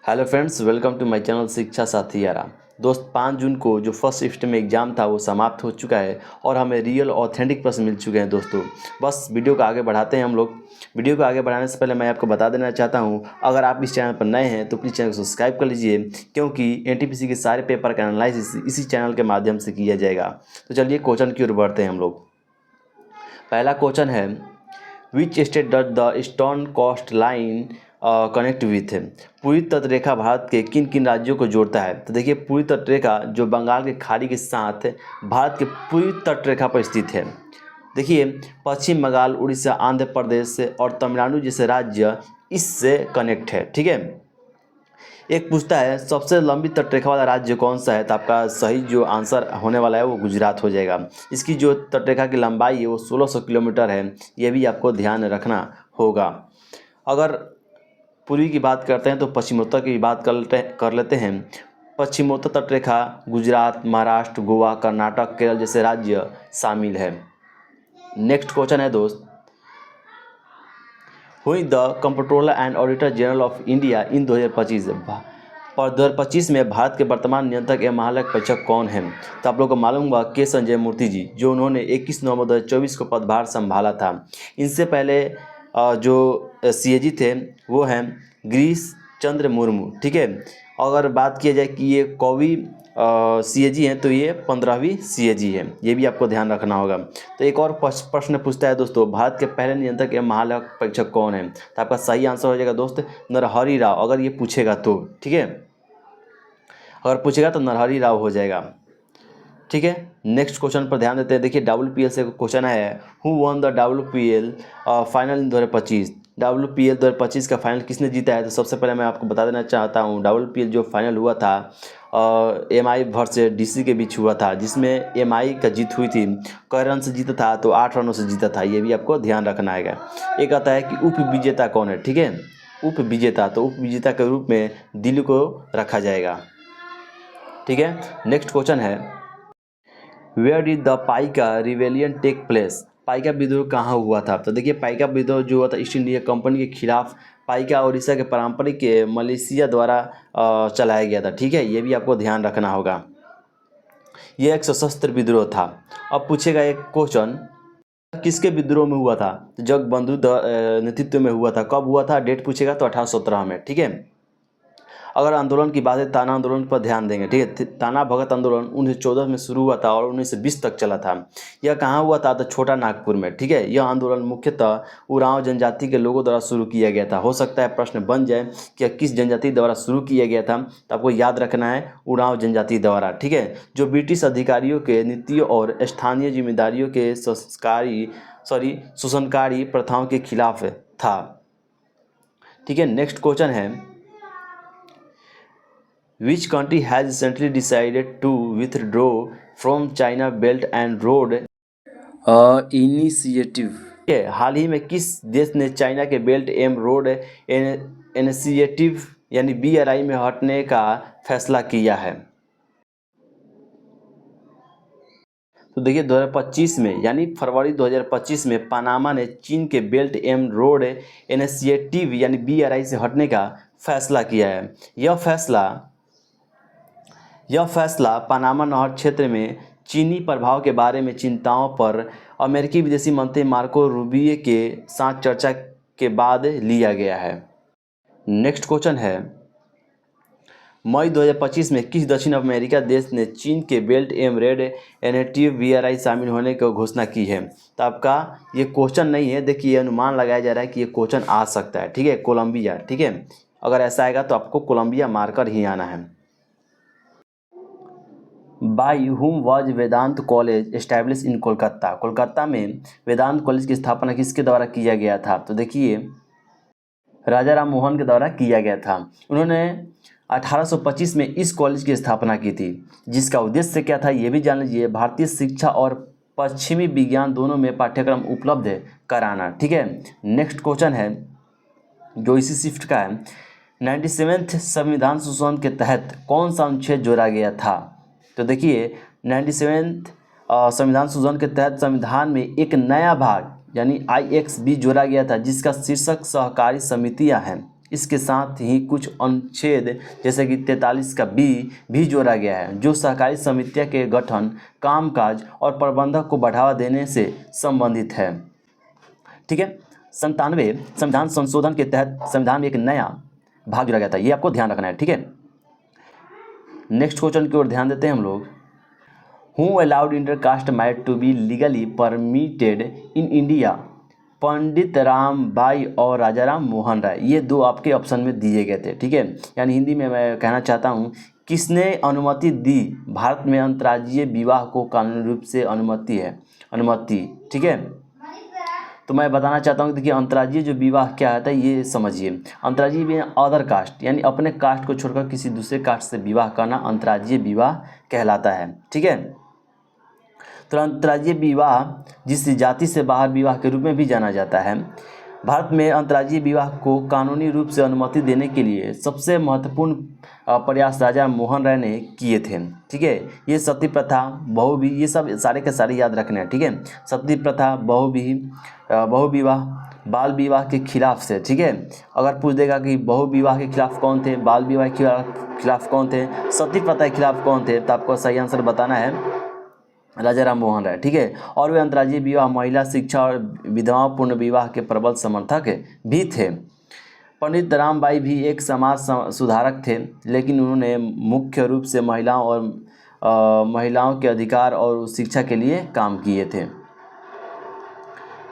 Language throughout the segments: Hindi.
Hello friends, welcome to my channel Shiksha Sathi यारा। दोस्त 5 जून को जो फर्स्ट शिफ्ट में एग्ज़ाम था वो समाप्त हो चुका है और हमें रियल ऑथेंटिक प्रश्न मिल चुके हैं दोस्तों। बस वीडियो को आगे बढ़ाते हैं हम लोग। वीडियो को आगे बढ़ाने से पहले मैं आपको बता देना चाहता हूँ, अगर आप इस चैनल पर नए हैं तो प्लीज़ चैनल को सब्सक्राइब कर लीजिए, क्योंकि एनटीपीसी के सारे पेपर का एनालिसिस इसी चैनल के माध्यम से किया जाएगा। तो चलिए क्वेश्चन की ओर बढ़ते हैं हम लोग। पहला क्वेश्चन है, which state does the eastern coastline connect with. पूरी तटरेखा भारत के किन किन राज्यों को जोड़ता है। तो देखिए, पूरी तटरेखा जो बंगाल की खाड़ी के साथ भारत के पूरी तटरेखा पर स्थित है। देखिए, पश्चिम बंगाल, उड़ीसा, आंध्र प्रदेश और तमिलनाडु जैसे राज्य इससे कनेक्ट है। ठीक है। एक पूछता है, सबसे लंबी तटरेखा वाला राज्य कौन सा है। तो आपका सही जो आंसर होने वाला है वो गुजरात हो जाएगा। इसकी जो तटरेखा की लंबाई है वो 1600 किलोमीटर है। ये भी आपको ध्यान रखना होगा। अगर पूर्वी की बात करते हैं तो पश्चिमोत्तर की बात कर लेते हैं। पश्चिमोत्तर तटरेखा गुजरात, महाराष्ट्र, गोवा, कर्नाटक, केरल जैसे राज्य शामिल है। नेक्स्ट क्वेश्चन है दोस्त, who is the comptroller and auditor general of India in 2025। और 2025 में भारत के वर्तमान नियंत्रक एवं महालेखा परीक्षक कौन हैं। तो आप लोग को मालूम होगा के संजय मूर्ति जी, जो उन्होंने 21 नवंबर 2024 को पदभार संभाला था। इनसे पहले जो सीएजी थे वो हैं गिरीश चंद्र मुर्मू। ठीक है। अगर बात किया जाए कि ये कौवी सीएजी हैं तो ये 15वीं सीएजी है। ये भी आपको ध्यान रखना होगा। तो एक और प्रश्न पूछता है दोस्तों, भारत के पहले नियंत्रक एवं महालेखा परीक्षक कौन है। तो आपका सही आंसर हो जाएगा दोस्त नरहरि राव, अगर ये पूछेगा तो। ठीक है, अगर पूछेगा तो नरहरि राव हो जाएगा। ठीक है। नेक्स्ट क्वेश्चन पर ध्यान देते हैं। देखिए, WPL से क्वेश्चन है, who one the WPL final in 2025। WPL 2025 का फाइनल किसने जीता है। तो सबसे पहले मैं आपको बता देना चाहता हूँ, WPL जो फाइनल हुआ था MI वर्सेस DC के बीच हुआ था, जिसमें MI का जीत हुई थी। कै रन से जीता था। तो 8 रनों से जीता था। ये भी आपको ध्यान रखना है। एक आता है कि उप विजेता कौन है। ठीक है, उप विजेता, तो उप विजेता के रूप में दिल्ली को रखा जाएगा। ठीक है। नेक्स्ट क्वेश्चन है, where did the Paika rebellion take place. Paika विद्रोह कहाँ हुआ था। तो देखिए, पाइका विद्रोह जो हुआ था ईस्ट इंडिया कंपनी के खिलाफ पाइका उड़ीसा के पारंपरिक मलेशिया द्वारा चलाया गया था। ठीक है, ये भी आपको ध्यान रखना होगा। ये एक सशस्त्र विद्रोह था। अब पूछेगा एक क्वेश्चन, किसके विद्रोह में हुआ था। तो जगबंधु नेतृत्व में हुआ था। कब हुआ था, डेट पूछेगा तो 1817 में। ठीक है। अगर आंदोलन की बात है, ताना आंदोलन पर ध्यान देंगे। ठीक है, ताना भगत आंदोलन 1914 में शुरू हुआ था और 1920 तक चला था। यह कहाँ हुआ था। तो छोटा नागपुर में। ठीक है, यह आंदोलन मुख्यतः उरांव जनजाति के लोगों द्वारा शुरू किया गया था। हो सकता है प्रश्न बन जाए कि किस जनजाति द्वारा शुरू किया गया था। तो आपको याद रखना है उरांव जनजाति द्वारा। ठीक है, जो ब्रिटिश अधिकारियों के नीतियों और स्थानीय जिम्मेदारियों के शोषणकारी प्रथाओं के खिलाफ था। ठीक है। नेक्स्ट क्वेश्चन है, Which country has recently decided to withdraw from China Belt and Road Initiative। हाल ही में किस देश ने चाइना के बेल्ट एंड रोड इनिशिएटिव यानी BRI में हटने का फैसला किया है। तो देखिए, 2025 में यानी फरवरी 2025 में पनामा ने चीन के बेल्ट एंड रोड इनिशिएटिव यानी BRI से हटने का फैसला किया है। यह फैसला पनामा नहर क्षेत्र में चीनी प्रभाव के बारे में चिंताओं पर अमेरिकी विदेशी मंत्री मार्को रूबियो के साथ चर्चा के बाद लिया गया है। नेक्स्ट क्वेश्चन है, मई 2025 में किस दक्षिण अमेरिका देश ने चीन के belt and road initiative BRI शामिल होने की घोषणा की है। तो आपका ये क्वेश्चन नहीं है। देखिए, अनुमान लगाया जा रहा है कि ये क्वेश्चन आ सकता है। ठीक है, कोलंबिया। ठीक है, अगर ऐसा आएगा तो आपको कोलंबिया मारकर ही आना है। By whom was Vedanta college establish in Kolkata. Kolkata में वेदांत कॉलेज की स्थापना किसके द्वारा किया गया था। तो देखिए, राजा राम मोहन के द्वारा किया गया था। उन्होंने 1825 में इस कॉलेज की स्थापना की थी, जिसका उद्देश्य क्या था ये भी जान लीजिए, भारतीय शिक्षा और पश्चिमी विज्ञान दोनों में पाठ्यक्रम उपलब्ध कराना। ठीक है। नेक्स्ट क्वेश्चन है जो इसी शिफ्ट का है, 97वें संविधान संशोधन के तहत कौन सा अनुच्छेद जोड़ा गया था। तो देखिए, 97वें संविधान संशोधन के तहत संविधान में एक नया भाग यानी IX भी जोड़ा गया था, जिसका शीर्षक सहकारी समितियां हैं। इसके साथ ही कुछ अनुच्छेद जैसे कि 43 का बी भी जोड़ा गया है, जो सहकारी समितियों के गठन, कामकाज और प्रबंधन को बढ़ावा देने से संबंधित है। ठीक है, 97 संविधान संशोधन के तहत संविधान में एक नया भाग जोड़ा गया था, ये आपको ध्यान रखना है। ठीक है, नेक्स्ट क्वेश्चन की ओर ध्यान देते हैं हम लोग। Who allowed intercaste marriage to be legally permitted in India? Pandit Ram Bai और राजाराम मोहन राय, ये दो आपके ऑप्शन में दिए गए थे। ठीक है, यानी हिंदी में मैं कहना चाहता हूँ, किसने अनुमति दी भारत में अंतर्राज्यीय विवाह को? कानूनी रूप से अनुमति। ठीक है, तो मैं बताना चाहता हूँ, देखिए अंतर्राज्यीय जो विवाह क्या होता है ये समझिए। अंतर्राज्यीय विवाह अदर कास्ट, यानी अपने कास्ट को छोड़कर किसी दूसरे कास्ट से विवाह करना अंतर्राज्यीय विवाह कहलाता है। ठीक है, तो अंतर्राज्यीय विवाह जिस जाति से बाहर विवाह के रूप में भी जाना जाता है। भारत में अंतर्राज्यीय विवाह को कानूनी रूप से अनुमति देने के लिए सबसे महत्वपूर्ण प्रयास राजा मोहन राय ने किए थे। ठीक है, ये सती प्रथा, बहुविवाह, ये सब सारे के सारे याद रखने हैं। ठीक है, सती प्रथा, बहुविवाह, बाल विवाह के खिलाफ से। ठीक है, अगर पूछ देगा कि बहुविवाह के खिलाफ कौन थे, बाल विवाह के खिलाफ कौन थे, सती प्रथा के खिलाफ कौन थे, तो आपको सही आंसर बताना है राजाराम मोहन राय। ठीक है, और वे अंतर्राज्यीय विवाह, महिला शिक्षा और विधवा पूर्ण विवाह के प्रबल समर्थक भी थे। पंडित रामबाई भी एक समाज सुधारक थे, लेकिन उन्होंने मुख्य रूप से महिलाओं के अधिकार और शिक्षा के लिए काम किए थे।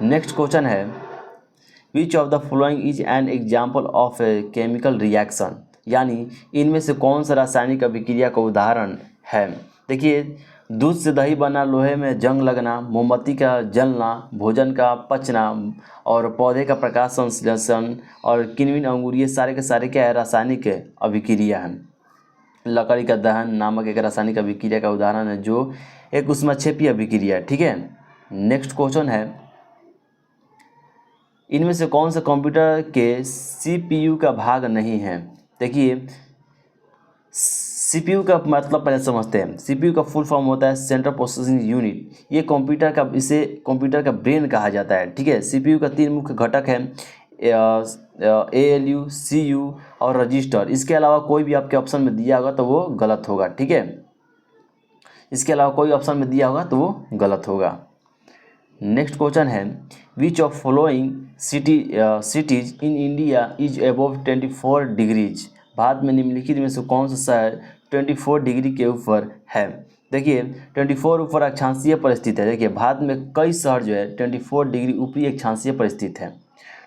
नेक्स्ट क्वेश्चन है, which of the following is an example of a chemical reaction? यानी इनमें से कौन सा रासायनिक अभिक्रिया का उदाहरण है? देखिए, दूध से दही बना, लोहे में जंग लगना, मोमबत्ती का जलना, भोजन का पचना और पौधे का प्रकाश संश्लेषण और किण्वित अंगूर, ये सारे के सारे क्या है? रासायनिक अभिक्रिया है। लकड़ी का दहन नामक एक रासायनिक अभिक्रिया का उदाहरण है, जो एक ऊष्माक्षेपी अभिक्रिया है। ठीक है, नेक्स्ट क्वेश्चन है, इनमें से कौन सा कंप्यूटर के CPU का भाग नहीं है? देखिए, CPU का मतलब पहले समझते हैं। CPU का फुल फॉर्म होता है सेंट्रल प्रोसेसिंग यूनिट। ये इसे कंप्यूटर का ब्रेन कहा जाता है। ठीक है, CPU का 3 मुख्य घटक हैं, ALU, CU और रजिस्टर। इसके अलावा कोई भी आपके ऑप्शन में दिया होगा तो वो गलत होगा। ठीक है, इसके अलावा कोई ऑप्शन में दिया होगा तो वो गलत होगा। नेक्स्ट क्वेश्चन है, which of following cities in India is above 24 degrees? Bharat में निम्नलिखित में से कौन सा शहर 24 डिग्री के ऊपर है? देखिए, 24 ऊपर अक्षांशीय पर स्थित है। देखिए, भारत में कई शहर जो है 24 डिग्री ऊपरी अक्षांशीय पर स्थित है।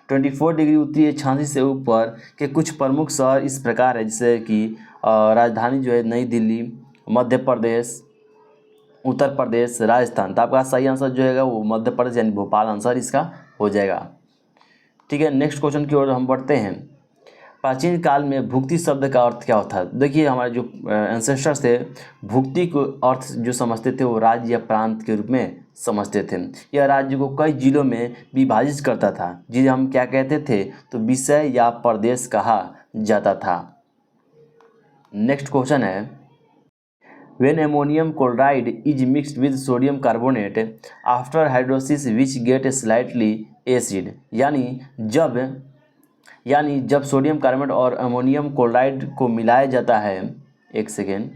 24 डिग्री उत्तरी अक्षांशीय से ऊपर के कुछ प्रमुख शहर इस प्रकार है, जैसे कि राजधानी जो है नई दिल्ली, मध्य प्रदेश, उत्तर प्रदेश, राजस्थान। तो आपका सही आंसर जो है वो मध्य प्रदेश यानी भोपाल आंसर इसका हो जाएगा। ठीक है, नेक्स्ट क्वेश्चन की ओर हम बढ़ते हैं। प्राचीन काल में भुक्ति शब्द का अर्थ क्या होता है? देखिए, हमारे जो एंसेस्टर्स थे, भुक्ति को अर्थ जो समझते थे वो राज्य या प्रांत के रूप में समझते थे। यह राज्य को कई जिलों में विभाजित करता था, जिसे हम क्या कहते थे? तो विषय या प्रदेश कहा जाता था। नेक्स्ट क्वेश्चन है, when ammonium chloride is mixed with sodium carbonate after hydrolysis which get slightly acid? यानी जब सोडियम कार्बोनेट और अमोनियम क्लोराइड को मिलाया जाता है, एक सेकेंड,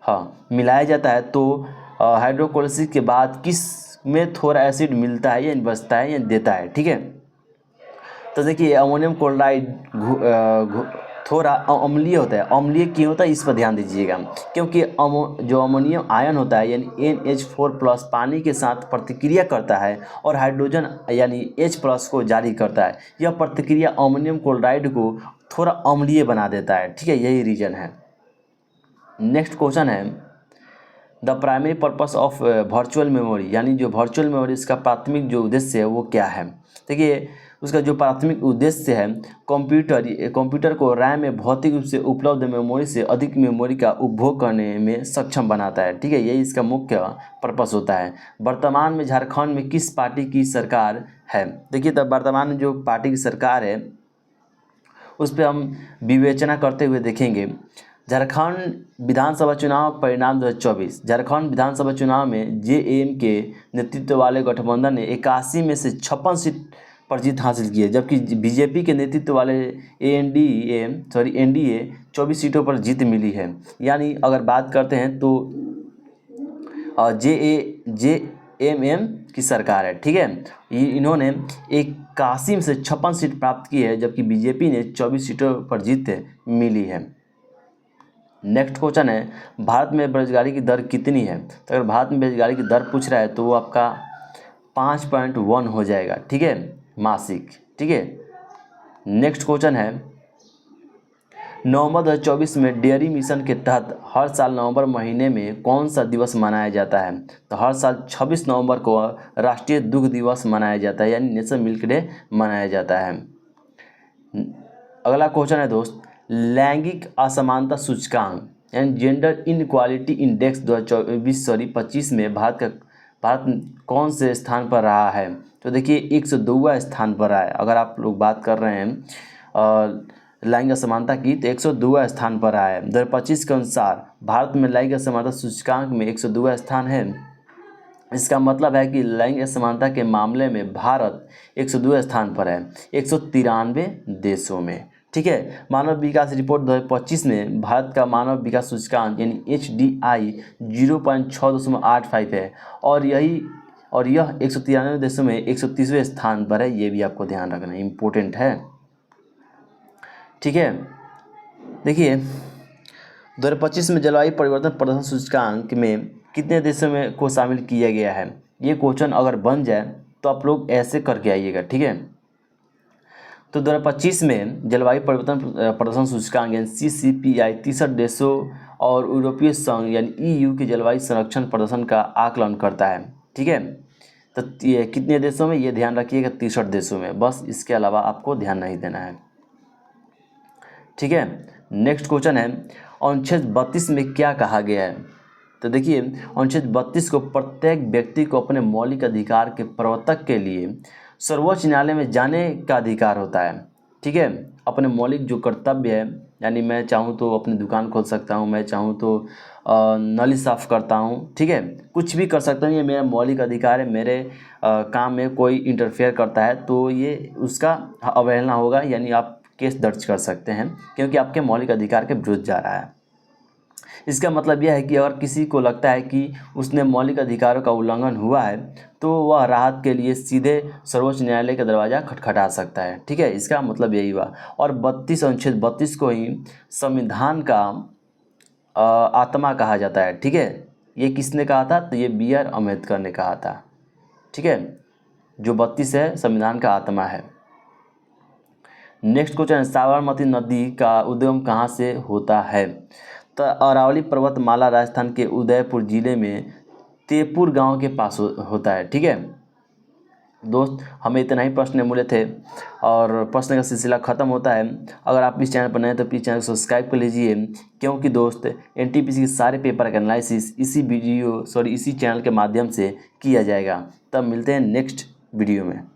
हाँ, मिलाया जाता है तो हाइड्रोकोलिसिस के बाद किस में थोड़ा एसिड मिलता है या बचता है या देता है? ठीक है, तो देखिए, अमोनियम क्लोराइड थोड़ा अम्लीय होता है। अम्लीय क्यों होता है इस पर ध्यान दीजिएगा, क्योंकि जो अमोनियम आयन होता है यानी NH4+ पानी के साथ प्रतिक्रिया करता है और हाइड्रोजन यानी H+ को जारी करता है। यह प्रतिक्रिया अमोनियम क्लोराइड को थोड़ा अम्लीय बना देता है। ठीक है, यही रीजन है। नेक्स्ट क्वेश्चन है, the primary purpose of virtual memory, यानी जो वर्चुअल मेमोरी इसका प्राथमिक जो उद्देश्य है वो क्या है? देखिए, उसका जो प्राथमिक उद्देश्य है, कंप्यूटर को रैम में भौतिक रूप से उपलब्ध मेमोरी से अधिक मेमोरी का उपभोग करने में सक्षम बनाता है। ठीक है, यही इसका मुख्य पर्पस होता है। वर्तमान में झारखंड में किस पार्टी की सरकार है? देखिए, तब वर्तमान में जो पार्टी की सरकार है उस पर हम विवेचना करते हुए देखेंगे। झारखंड विधानसभा चुनाव परिणाम 2024। झारखंड विधानसभा चुनाव में जेएम के नेतृत्व वाले गठबंधन ने 81 में से 56 सीट पर जीत हासिल की है, जबकि बीजेपी के नेतृत्व वाले एनडीए 24 सीटों पर जीत मिली है। यानी अगर बात करते हैं तो जेएमएम की सरकार है, ठीक है। इन्होंने 81 में से 56 सीट प्राप्त की है, जबकि बीजेपी ने 24 सीटों पर जीत मिली है। नेक्स्ट क्वेश्चन है, भारत में बेरोजगारी की दर कितनी है। तो अगर भारत में बेरोजगारी की दर पूछ रहा है तो वो आपका 5.1 हो जाएगा, ठीक है, मासिक, ठीक है। नेक्स्ट क्वेश्चन है, नवंबर 2024 में डेयरी मिशन के तहत हर साल नवंबर महीने में कौन सा दिवस मनाया जाता है। तो हर साल 26 नवंबर को राष्ट्रीय दुग्ध दिवस मनाया जाता है, यानी नेशनल मिल्क डे मनाया जाता है। अगला क्वेश्चन है दोस्त, लैंगिक असमानता सूचकांक यानी जेंडर इनइक्वालिटी इंडेक्स 2024-25 में भारत कौन से स्थान पर रहा है। तो देखिए 102वां स्थान पर रहा है। अगर आप लोग बात कर रहे हैं लैंगिक असमानता की तो 102वां स्थान पर रहा है। 2025 के अनुसार भारत में लैंगिक असमानता सूचकांक में 102वां स्थान है। इसका मतलब है कि लैंगिक असमानता के मामले में भारत 102वें स्थान पर है 193 देशों में, ठीक है। मानव विकास रिपोर्ट 2025 में भारत का मानव विकास सूचकांक यानी HDI 0.685 है और यह 193 देशों में 130वें स्थान पर है। ये भी आपको ध्यान रखना इम्पोर्टेंट है, ठीक है। देखिए 2025 में जलवायु परिवर्तन प्रदर्शन सूचकांक में कितने देशों में को शामिल किया गया है। ये क्वेश्चन अगर बन जाए तो आप लोग ऐसे करके आइएगा, ठीक है। तो 2025 में जलवायु परिवर्तन प्रदर्शन सूचकांक यानी CCPI 63 देशों और यूरोपीय संघ यानी EU के जलवायु संरक्षण प्रदर्शन का आकलन करता है, ठीक है। तो ये कितने देशों में, ये ध्यान रखिएगा 63 देशों में, बस इसके अलावा आपको ध्यान नहीं देना है, ठीक है। नेक्स्ट क्वेश्चन है, अनुच्छेद 32 में क्या कहा गया है। तो देखिए अनुच्छेद 32 को प्रत्येक व्यक्ति को अपने मौलिक अधिकार के प्रवर्तक के लिए सर्वोच्च न्यायालय में जाने का अधिकार होता है, ठीक है। अपने मौलिक जो कर्तव्य है, यानी मैं चाहूँ तो अपनी दुकान खोल सकता हूँ, मैं चाहूँ तो नली साफ़ करता हूँ, ठीक है, कुछ भी कर सकता हूँ, ये मेरा मौलिक अधिकार है। मेरे काम में कोई इंटरफेयर करता है तो ये उसका अवहेलना होगा, यानी आप केस दर्ज कर सकते हैं क्योंकि आपके मौलिक अधिकार के विरुद्ध जा रहा है। इसका मतलब यह है कि अगर किसी को लगता है कि उसने मौलिक अधिकारों का उल्लंघन हुआ है तो वह राहत के लिए सीधे सर्वोच्च न्यायालय का दरवाज़ा खटखटा सकता है, ठीक है। इसका मतलब यही हुआ। और अनुच्छेद 32 को ही संविधान का आत्मा कहा जाता है, ठीक है। ये किसने कहा था, तो ये BR अम्बेडकर ने कहा था, ठीक है। जो 32 है संविधान का आत्मा है। नेक्स्ट क्वेश्चन है, साबरमती नदी का उद्गम कहाँ से होता है। तो अरावली पर्वतमाला राजस्थान के उदयपुर जिले में तेपुर गांव के पास होता है, ठीक है दोस्त। हमें इतना ही प्रश्न मिले थे और प्रश्न का सिलसिला ख़त्म होता है। अगर आप इस चैनल पर नए हैं तो प्लीज़ चैनल को सब्सक्राइब कर लीजिए, क्योंकि दोस्त NTPC के सारे पेपर का एनालिसिस इसी चैनल के माध्यम से किया जाएगा। तब मिलते हैं नेक्स्ट वीडियो में।